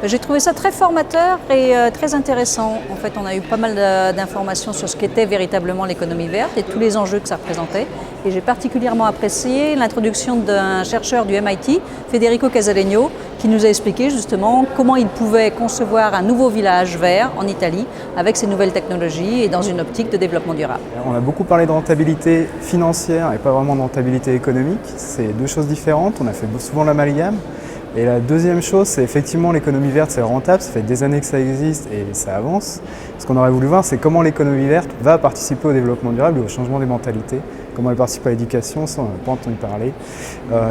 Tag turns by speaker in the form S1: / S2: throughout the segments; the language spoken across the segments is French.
S1: J'ai trouvé ça très formateur et très intéressant. En fait, on a eu pas mal d'informations sur ce qu'était véritablement l'économie verte et tous les enjeux que ça représentait. Et j'ai particulièrement apprécié l'introduction d'un chercheur du MIT, Federico Casalegno, qui nous a expliqué justement comment il pouvait concevoir un nouveau village vert en Italie avec ces nouvelles technologies et dans une optique de développement durable.
S2: On a beaucoup parlé de rentabilité financière et pas vraiment de rentabilité économique. C'est deux choses différentes, on a fait souvent l'amalgame. Et la deuxième chose, c'est effectivement l'économie verte, c'est rentable, ça fait des années que ça existe et ça avance. Ce qu'on aurait voulu voir, c'est comment l'économie verte va participer au développement durable et au changement des mentalités, comment elle participe à l'éducation, ça on n'a pas entendu parler.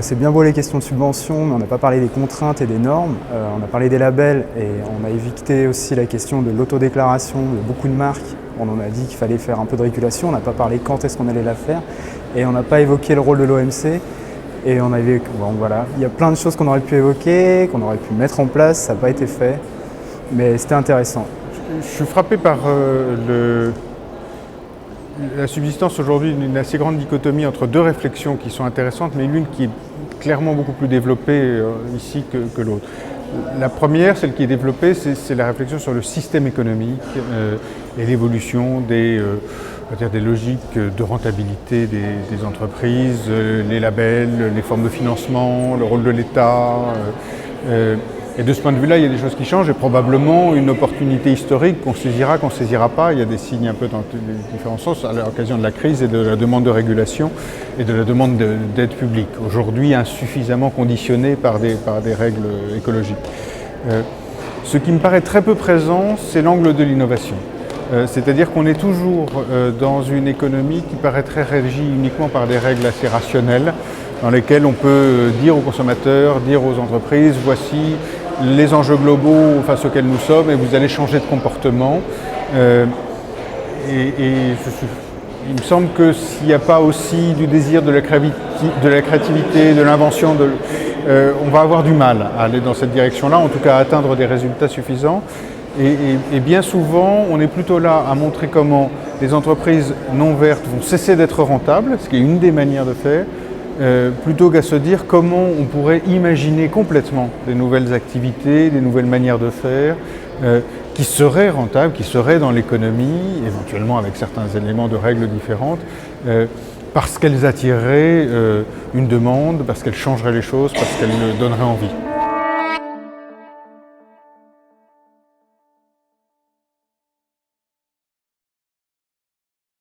S2: C'est bien beau les questions de subventions, mais on n'a pas parlé des contraintes et des normes. On a parlé des labels et on a évité aussi la question de l'autodéclaration de beaucoup de marques. On en a dit qu'il fallait faire un peu de régulation, on n'a pas parlé quand est-ce qu'on allait la faire et on n'a pas évoqué le rôle de l'OMC. Et on avait, bon, voilà, il y a plein de choses qu'on aurait pu évoquer, qu'on aurait pu mettre en place, ça n'a pas été fait, mais c'était intéressant.
S3: Je suis frappé par la subsistance aujourd'hui d'une assez grande dichotomie entre deux réflexions qui sont intéressantes, mais l'une qui est clairement beaucoup plus développée ici que l'autre. La première, celle qui est développée, c'est la réflexion sur le système économique et l'évolution des logiques de rentabilité des entreprises, les labels, les formes de financement, le rôle de l'État. Et de ce point de vue-là, il y a des choses qui changent et probablement une opportunité historique qu'on saisira, qu'on ne saisira pas. Il y a des signes un peu dans les différents sens à l'occasion de la crise et de la demande de régulation et de la demande d'aide publique, aujourd'hui insuffisamment conditionnée par des règles écologiques. Ce qui me paraît très peu présent, c'est l'angle de l'innovation. C'est-à-dire qu'on est toujours dans une économie qui paraîtrait régie uniquement par des règles assez rationnelles, dans lesquelles on peut dire aux consommateurs, dire aux entreprises, voici les enjeux globaux face auxquels nous sommes et vous allez changer de comportement. Il me semble que s'il n'y a pas aussi du désir de la créativité, de l'invention, on va avoir du mal à aller dans cette direction-là, en tout cas à atteindre des résultats suffisants. Et bien souvent, on est plutôt là à montrer comment les entreprises non vertes vont cesser d'être rentables, ce qui est une des manières de faire, plutôt qu'à se dire comment on pourrait imaginer complètement des nouvelles activités, des nouvelles manières de faire, qui seraient rentables, qui seraient dans l'économie, éventuellement avec certains éléments de règles différentes, parce qu'elles attireraient une demande, parce qu'elles changeraient les choses, parce qu'elles donneraient envie.